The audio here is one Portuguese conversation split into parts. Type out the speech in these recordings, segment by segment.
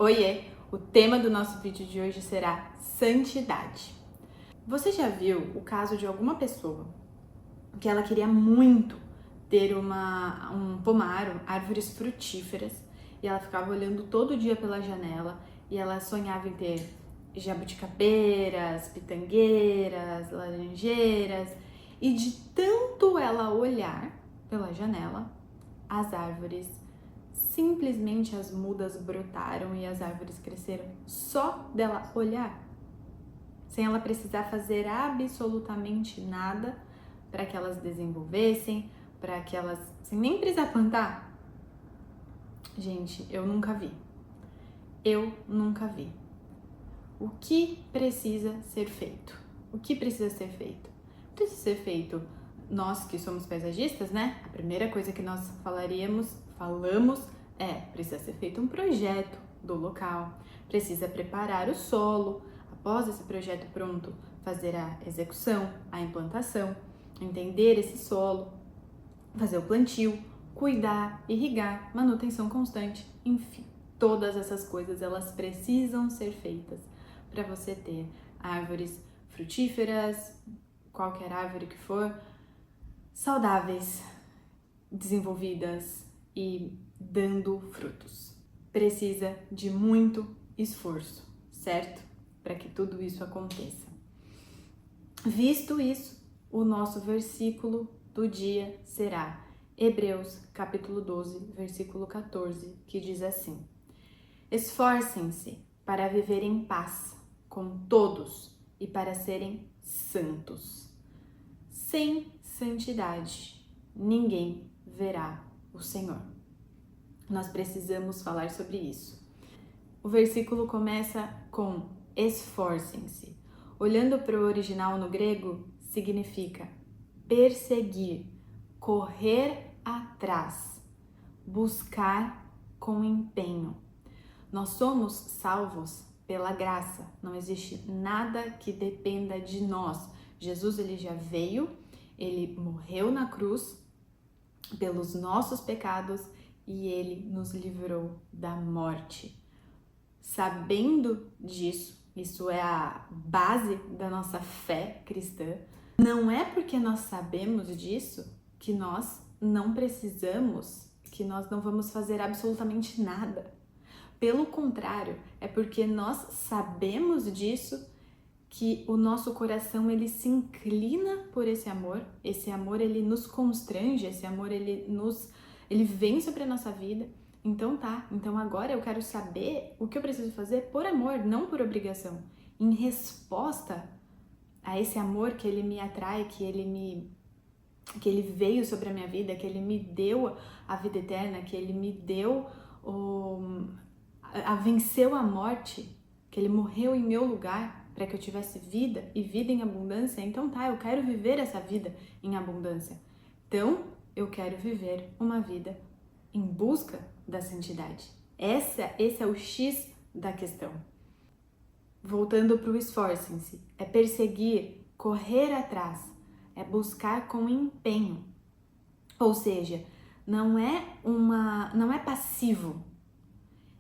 Oiê! O tema do nosso vídeo de hoje será santidade. Você já viu o caso de alguma pessoa que ela queria muito ter um pomar, árvores frutíferas, e ela ficava olhando todo dia pela janela e ela sonhava em ter jabuticabeiras, pitangueiras, laranjeiras, e de tanto ela olhar pela janela, as árvores simplesmente as mudas brotaram e as árvores cresceram só dela olhar, sem ela precisar fazer absolutamente nada para que elas desenvolvessem, para que elas, sem nem precisar plantar. Gente, eu nunca vi. Eu nunca vi. O que precisa ser feito? O que precisa ser feito? Precisa ser feito, nós que somos paisagistas, né? A primeira coisa que nós falamos precisa ser feito um projeto do local, precisa preparar o solo, após esse projeto pronto, fazer a execução, a implantação, entender esse solo, fazer o plantio, cuidar, irrigar, manutenção constante, enfim, todas essas coisas elas precisam ser feitas para você ter árvores frutíferas, qualquer árvore que for, saudáveis, desenvolvidas e dando frutos. Precisa de muito esforço, certo? Para que tudo isso aconteça. Visto isso, o nosso versículo do dia será Hebreus capítulo 12, versículo 14, que diz assim: Esforcem-se para viver em paz com todos e para serem santos. Sem santidade, ninguém verá o Senhor. Nós precisamos falar sobre isso. O versículo começa com esforcem-se. Olhando para o original no grego, significa perseguir, correr atrás, buscar com empenho. Nós somos salvos pela graça, não existe nada que dependa de nós. Jesus ele já veio, ele morreu na cruz pelos nossos pecados e ele nos livrou da morte. Sabendo disso, isso é a base da nossa fé cristã. Não é porque nós sabemos disso que nós não precisamos, que nós não vamos fazer absolutamente nada. Pelo contrário, é porque nós sabemos disso que o nosso coração ele se inclina por esse amor ele nos constrange, esse amor ele vem sobre a nossa vida. Então agora eu quero saber o que eu preciso fazer por amor, não por obrigação. Em resposta a esse amor que ele me atrai, que ele veio sobre a minha vida, que ele me deu a vida eterna, que ele me deu venceu a morte, que ele morreu em meu lugar para que eu tivesse vida e vida em abundância. Então eu quero viver essa vida em abundância. Então eu quero viver uma vida em busca da santidade. Esse é o X da questão. Voltando para o esforcem-se, é perseguir, correr atrás, é buscar com empenho. Ou seja, não é passivo.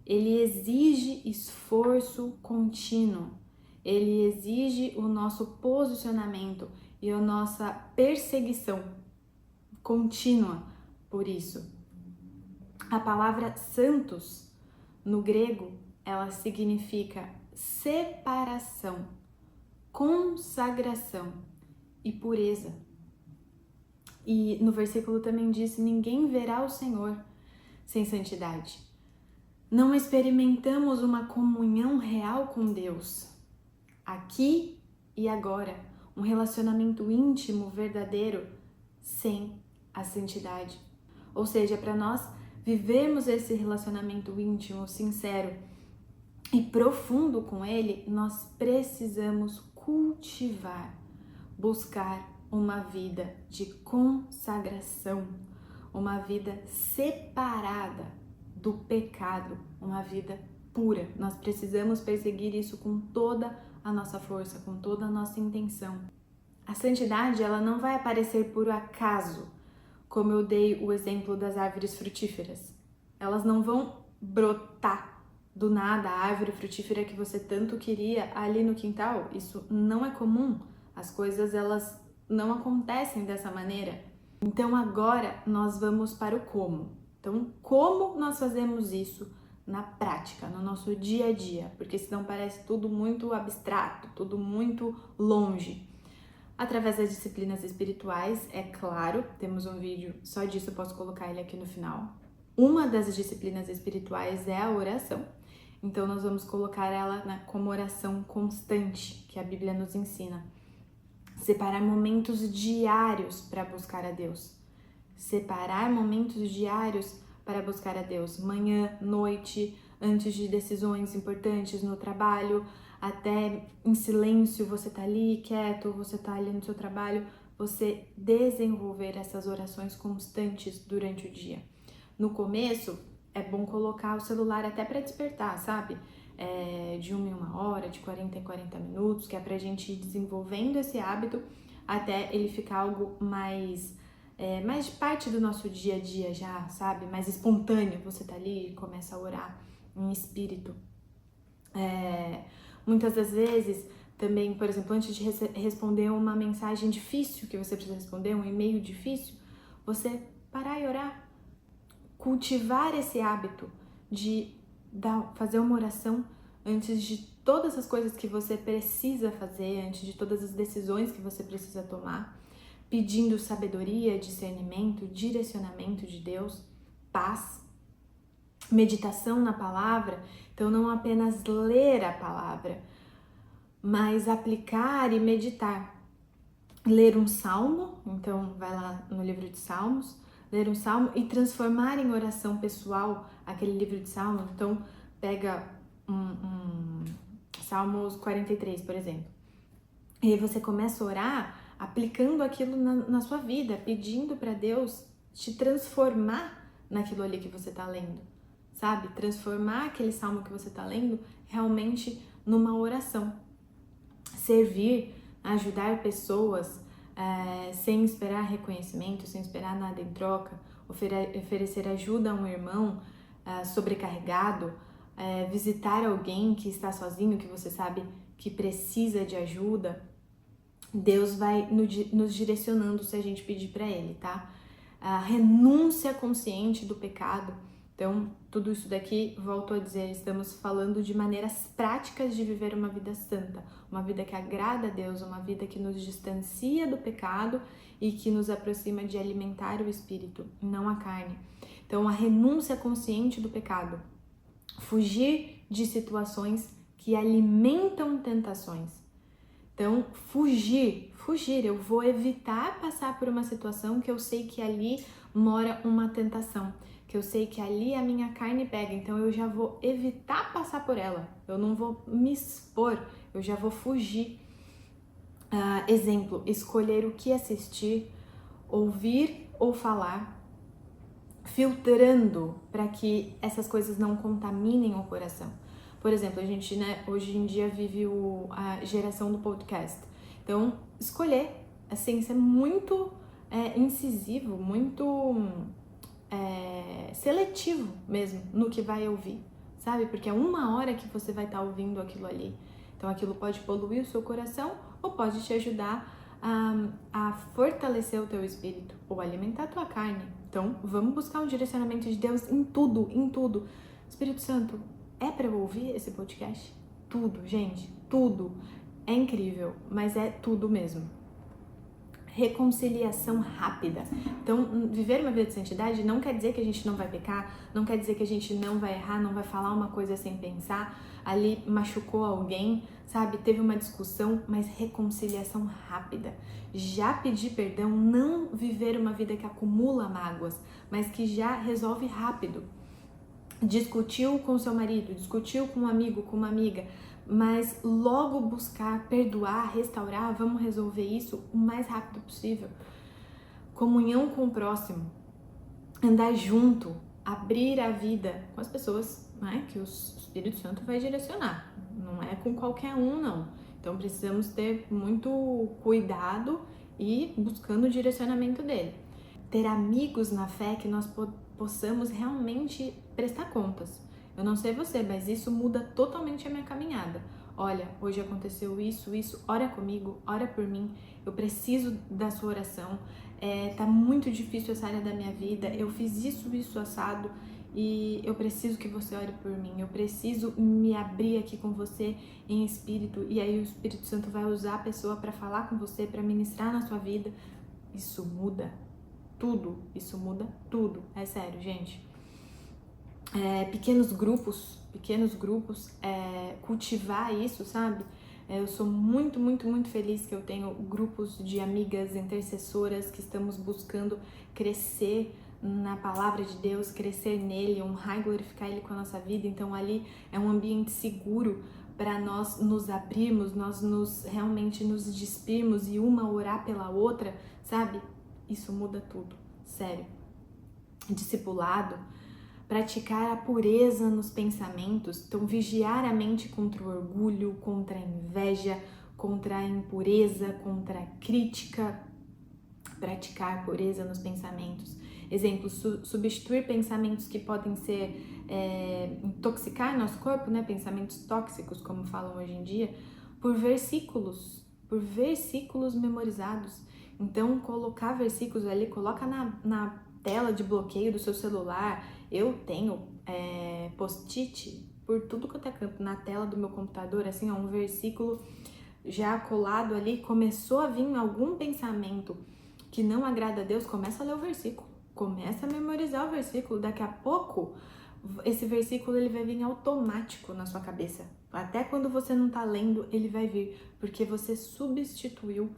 Ele exige esforço contínuo. Ele exige o nosso posicionamento e a nossa perseguição contínua por isso. A palavra santos, no grego, ela significa separação, consagração e pureza. E no versículo também diz: ninguém verá o Senhor sem santidade. Não experimentamos uma comunhão real com Deus, aqui e agora, um relacionamento íntimo, verdadeiro, sem a santidade. Ou seja, para nós vivermos esse relacionamento íntimo, sincero e profundo com Ele, nós precisamos cultivar, buscar uma vida de consagração, uma vida separada do pecado, uma vida pura. Nós precisamos perseguir isso com toda a nossa força, com toda a nossa intenção. A santidade, ela não vai aparecer por acaso, como eu dei o exemplo das árvores frutíferas. Elas não vão brotar do nada a árvore frutífera que você tanto queria ali no quintal. Isso não é comum. As coisas, elas não acontecem dessa maneira. Então agora nós vamos para o como. Então, como nós fazemos isso na prática, no nosso dia a dia? Porque senão parece tudo muito abstrato, tudo muito longe. Através das disciplinas espirituais, é claro, temos um vídeo só disso, eu posso colocar ele aqui no final. Uma das disciplinas espirituais é a oração. Então, nós vamos colocar ela como oração constante, que a Bíblia nos ensina. Separar momentos diários para buscar a Deus. Separar momentos diários para buscar a Deus. Manhã, noite, antes de decisões importantes no trabalho, até em silêncio, você tá ali quieto, você tá ali no seu trabalho, você desenvolver essas orações constantes durante o dia. No começo, é bom colocar o celular até para despertar, sabe? De 1 em 1 hora, de 40 em 40 minutos, que é pra gente ir desenvolvendo esse hábito até ele ficar algo mais de parte do nosso dia a dia já, sabe? Mais espontâneo, você tá ali e começa a orar em espírito. Muitas das vezes, também, por exemplo, antes de responder uma mensagem difícil que você precisa responder, um e-mail difícil, você parar e orar. Cultivar esse hábito de fazer uma oração antes de todas as coisas que você precisa fazer, antes de todas as decisões que você precisa tomar, pedindo sabedoria, discernimento, direcionamento de Deus, paz, meditação na palavra. Então, não apenas ler a palavra, mas aplicar e meditar. Ler um salmo, então vai lá no livro de Salmos, ler um salmo e transformar em oração pessoal aquele livro de salmos. Então, pega Salmos 43, por exemplo, e aí você começa a orar aplicando aquilo na sua vida, pedindo para Deus te transformar naquilo ali que você está lendo, sabe? Transformar aquele salmo que você está lendo realmente numa oração. Servir, ajudar pessoas sem esperar reconhecimento, sem esperar nada em troca, oferecer ajuda a um irmão sobrecarregado, visitar alguém que está sozinho, que você sabe que precisa de ajuda. Deus vai nos direcionando se a gente pedir para Ele, tá? A renúncia consciente do pecado. Então, tudo isso daqui, volto a dizer, estamos falando de maneiras práticas de viver uma vida santa, uma vida que agrada a Deus, uma vida que nos distancia do pecado e que nos aproxima de alimentar o espírito, não a carne. Então, a renúncia consciente do pecado, fugir de situações que alimentam tentações. Então, fugir, eu vou evitar passar por uma situação que eu sei que ali mora uma tentação, que eu sei que ali a minha carne pega, então eu já vou evitar passar por ela, eu não vou me expor, eu já vou fugir. Exemplo, escolher o que assistir, ouvir ou falar, filtrando para que essas coisas não contaminem o coração. Por exemplo, a gente, hoje em dia vive a geração do podcast. Então, escolher, assim, ser muito incisivo, muito seletivo mesmo no que vai ouvir, sabe? Porque é 1 hora que você vai estar ouvindo aquilo ali. Então, aquilo pode poluir o seu coração ou pode te ajudar a fortalecer o teu espírito ou alimentar a tua carne. Então, vamos buscar um direcionamento de Deus em tudo, em tudo. Espírito Santo, é para eu ouvir esse podcast? Tudo, gente, tudo. É incrível, mas é tudo mesmo. Reconciliação rápida. Então, viver uma vida de santidade não quer dizer que a gente não vai pecar, não quer dizer que a gente não vai errar, não vai falar uma coisa sem pensar, ali machucou alguém, sabe? Teve uma discussão, mas reconciliação rápida. Já pedir perdão, não viver uma vida que acumula mágoas, mas que já resolve rápido. Discutiu com seu marido, discutiu com um amigo, com uma amiga, mas logo buscar perdoar, restaurar, vamos resolver isso o mais rápido possível. Comunhão com o próximo, andar junto, abrir a vida com as pessoas, né, que o Espírito Santo vai direcionar, não é com qualquer um, não. Então precisamos ter muito cuidado e buscando o direcionamento dele. Ter amigos na fé que nós possamos realmente prestar contas. Eu não sei você, mas isso muda totalmente a minha caminhada. Olha, hoje aconteceu isso, ora comigo, ora por mim, eu preciso da sua oração, tá muito difícil essa área da minha vida, eu fiz isso assado e eu preciso que você ore por mim, eu preciso me abrir aqui com você em espírito, e aí o Espírito Santo vai usar a pessoa para falar com você, para ministrar na sua vida. Isso muda tudo, é sério, gente. Pequenos grupos, cultivar isso, sabe? Eu sou muito, muito, muito feliz que eu tenho grupos de amigas intercessoras que estamos buscando crescer na palavra de Deus, crescer nele, honrar e glorificar ele com a nossa vida. Então ali é um ambiente seguro para nós nos abrirmos, realmente nos despirmos e uma orar pela outra, sabe? Isso muda tudo, sério. Discipulado, praticar a pureza nos pensamentos, então vigiar a mente contra o orgulho, contra a inveja, contra a impureza, contra a crítica, praticar pureza nos pensamentos. Exemplo, substituir pensamentos que podem ser intoxicar nosso corpo, né? Pensamentos tóxicos, como falam hoje em dia, por versículos memorizados. Então, colocar versículos ali, coloca na tela de bloqueio do seu celular. Eu tenho post-it por tudo que eu tenho na tela do meu computador, assim, um versículo já colado ali. Começou a vir algum pensamento que não agrada a Deus, começa a ler o versículo, começa a memorizar o versículo. Daqui a pouco, esse versículo ele vai vir automático na sua cabeça. Até quando você não tá lendo, ele vai vir, porque você substituiu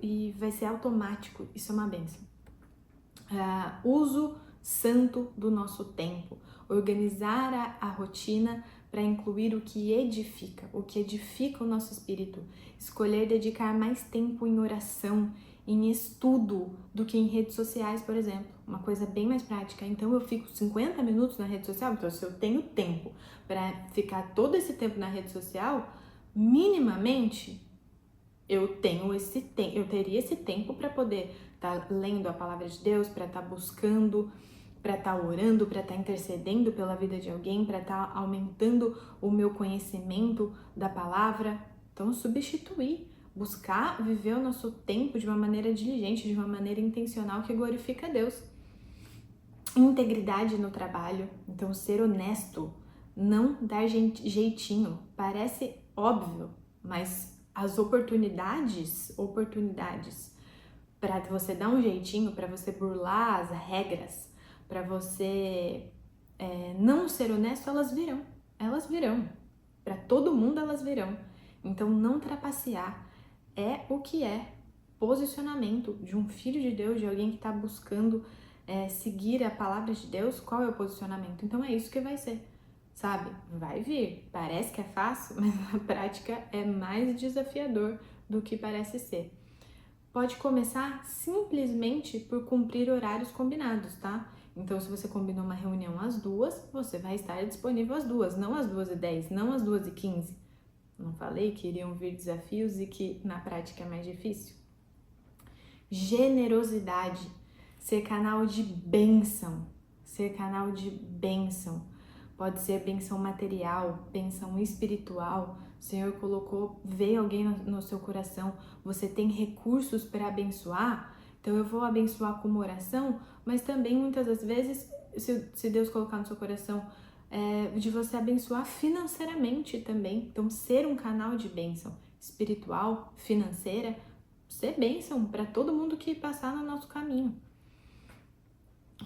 e vai ser automático. Isso é uma bênção. Uso santo do nosso tempo, organizar a rotina para incluir o que edifica o nosso espírito, escolher dedicar mais tempo em oração, em estudo, do que em redes sociais, por exemplo, uma coisa bem mais prática. Então eu fico 50 minutos na rede social, então se eu tenho tempo para ficar todo esse tempo na rede social, minimamente eu teria esse tempo para poder estar lendo a palavra de Deus, para estar buscando, para estar orando, para estar intercedendo pela vida de alguém, para estar aumentando o meu conhecimento da palavra. Então, substituir, buscar viver o nosso tempo de uma maneira diligente, de uma maneira intencional que glorifica a Deus. Integridade no trabalho, então ser honesto, não dar jeitinho. Parece óbvio, mas as oportunidades para você dar um jeitinho, para você burlar as regras, para você não ser honesto, elas virão. Para todo mundo elas virão. Então não trapacear é o que é posicionamento de um filho de Deus, de alguém que está buscando seguir a palavra de Deus. Qual é o posicionamento? Então é isso que vai ser. Sabe? Vai vir. Parece que é fácil, mas na prática é mais desafiador do que parece ser. Pode começar simplesmente por cumprir horários combinados, tá? Então, se você combinou uma reunião às 2, você vai estar disponível às 2, não às 2h10, não às 2h15. Não falei que iriam vir desafios e que na prática é mais difícil? Generosidade. Ser canal de bênção. Pode ser bênção material, bênção espiritual. O Senhor veio alguém no seu coração, você tem recursos para abençoar, então eu vou abençoar com uma oração, mas também muitas das vezes, se Deus colocar no seu coração, de você abençoar financeiramente também. Então, ser um canal de bênção espiritual, financeira, ser bênção para todo mundo que passar no nosso caminho.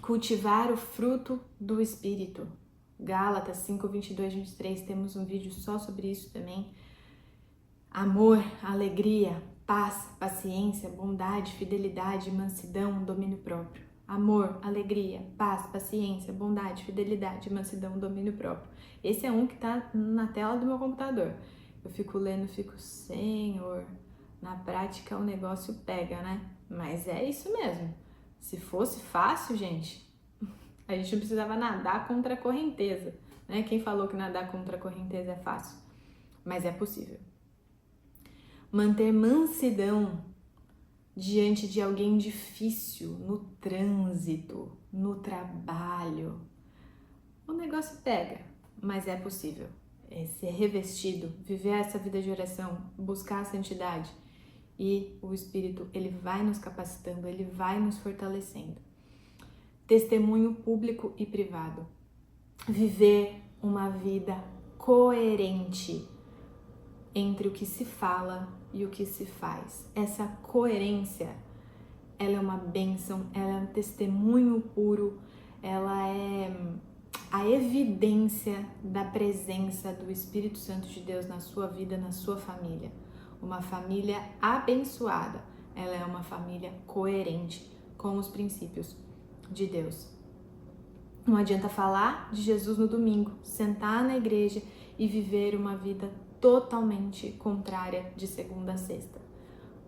Cultivar o fruto do Espírito. Gálatas 5, 22, 23, temos um vídeo só sobre isso também. Amor, alegria, paz, paciência, bondade, fidelidade, mansidão, domínio próprio. Amor, alegria, paz, paciência, bondade, fidelidade, mansidão, domínio próprio. Esse é um que tá na tela do meu computador. Eu fico lendo, Senhor, na prática o negócio pega, né? Mas é isso mesmo. Se fosse fácil, gente, a gente não precisava nadar contra a correnteza, né? Quem falou que nadar contra a correnteza é fácil? Mas é possível. Manter mansidão diante de alguém difícil, no trânsito, no trabalho. o negócio pega, mas é possível. Ser revestido, viver essa vida de oração, buscar a santidade, e o Espírito, ele vai nos capacitando, ele vai nos fortalecendo. Testemunho público e privado. Viver uma vida coerente entre o que se fala e o que se faz. Essa coerência, ela é uma bênção, ela é um testemunho puro, ela é a evidência da presença do Espírito Santo de Deus na sua vida, na sua família. Uma família abençoada, ela é uma família coerente com os princípios de Deus. Não adianta falar de Jesus no domingo, sentar na igreja e viver uma vida totalmente contrária de segunda a sexta.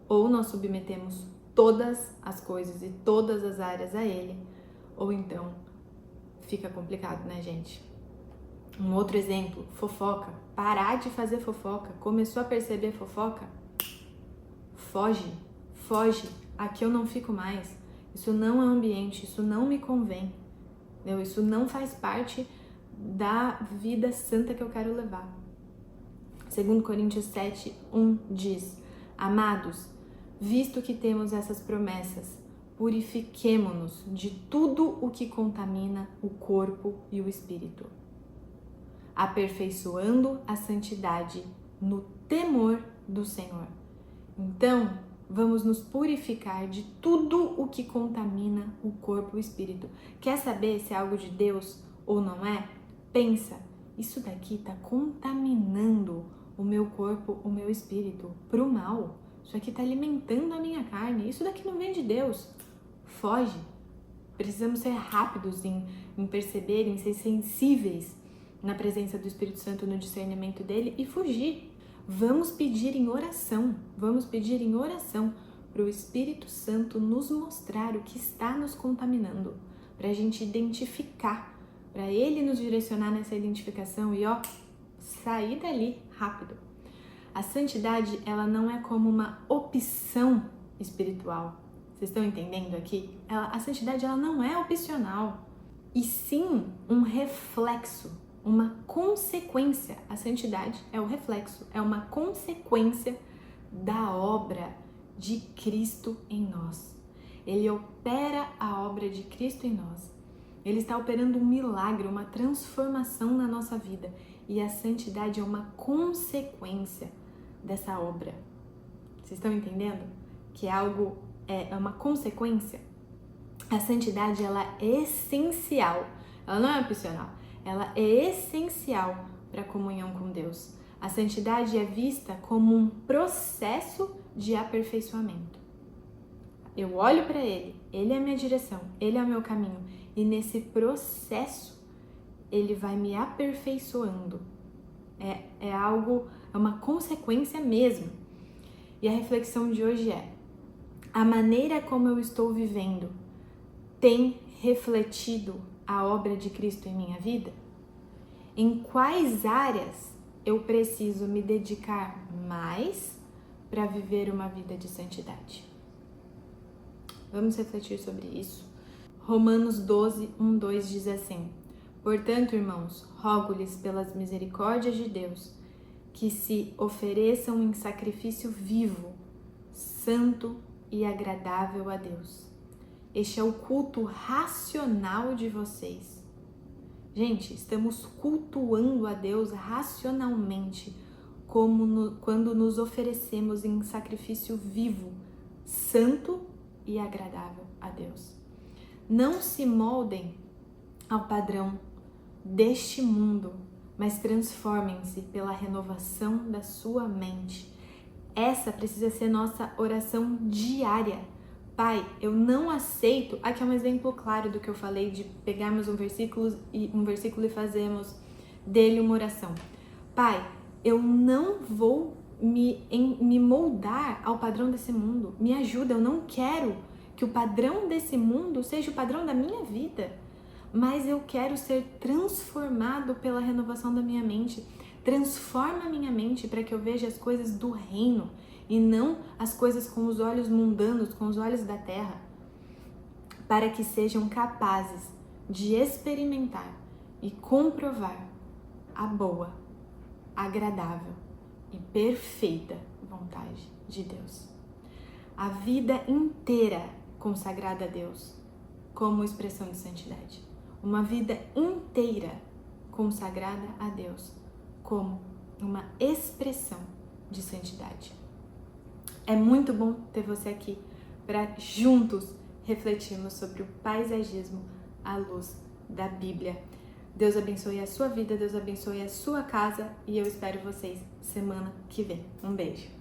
Ou nós submetemos todas as coisas e todas as áreas a Ele, ou então fica complicado, né, gente? Um outro exemplo, fofoca. Parar de fazer fofoca. Começou a perceber fofoca? Foge. Aqui eu não fico mais. Isso não é ambiente, isso não me convém. Isso não faz parte da vida santa que eu quero levar. 2 Coríntios 7:1 diz: Amados, visto que temos essas promessas, purifiquemo-nos de tudo o que contamina o corpo e o espírito, aperfeiçoando a santidade no temor do Senhor. Então, vamos nos purificar de tudo o que contamina o corpo e o espírito. Quer saber se é algo de Deus ou não é? Pensa, isso daqui está contaminando o meu corpo, o meu espírito, para o mal. Isso aqui está alimentando a minha carne. Isso daqui não vem de Deus. Foge. Precisamos ser rápidos em perceber, em ser sensíveis na presença do Espírito Santo, no discernimento dele e fugir. Vamos pedir em oração para o Espírito Santo nos mostrar o que está nos contaminando, para a gente identificar, para ele nos direcionar nessa identificação e sair dali rápido. A santidade, ela não é como uma opção espiritual. Vocês estão entendendo aqui? A santidade, ela não é opcional, e sim um reflexo, uma consequência. A santidade é o reflexo, é uma consequência da obra de Cristo em nós. Ele opera a obra de Cristo em nós. Ele está operando um milagre, uma transformação na nossa vida. E a santidade é uma consequência dessa obra. Vocês estão entendendo? Que é algo, é uma consequência. A santidade, ela é essencial. Ela não é opcional. Ela é essencial para a comunhão com Deus. A santidade é vista como um processo de aperfeiçoamento. Eu olho para Ele, Ele é a minha direção, Ele é o meu caminho. E nesse processo, Ele vai me aperfeiçoando. É algo, é uma consequência mesmo. E a reflexão de hoje é: a maneira como eu estou vivendo tem refletido a obra de Cristo em minha vida? Em quais áreas eu preciso me dedicar mais para viver uma vida de santidade? Vamos refletir sobre isso. Romanos 12:1-2 diz assim: Portanto, irmãos, rogo-lhes pelas misericórdias de Deus que se ofereçam em sacrifício vivo, santo e agradável a Deus. Este é o culto racional de vocês. Gente, estamos cultuando a Deus racionalmente, quando nos oferecemos em sacrifício vivo, santo e agradável a Deus. Não se moldem ao padrão deste mundo, mas transformem-se pela renovação da sua mente. Essa precisa ser nossa oração diária. Pai, eu não aceito... Aqui é um exemplo claro do que eu falei de pegarmos um versículo e fazermos dele uma oração. Pai, eu não vou me moldar ao padrão desse mundo. Me ajuda, eu não quero que o padrão desse mundo seja o padrão da minha vida, mas eu quero ser transformado pela renovação da minha mente. Transforma a minha mente para que eu veja as coisas do reino e não as coisas com os olhos mundanos, com os olhos da terra, para que sejam capazes de experimentar e comprovar a boa, agradável e perfeita vontade de Deus. A vida inteira consagrada a Deus como expressão de santidade. Uma vida inteira consagrada a Deus como uma expressão de santidade. É muito bom ter você aqui para juntos refletirmos sobre o paisagismo à luz da Bíblia. Deus abençoe a sua vida, Deus abençoe a sua casa e eu espero vocês semana que vem. Um beijo!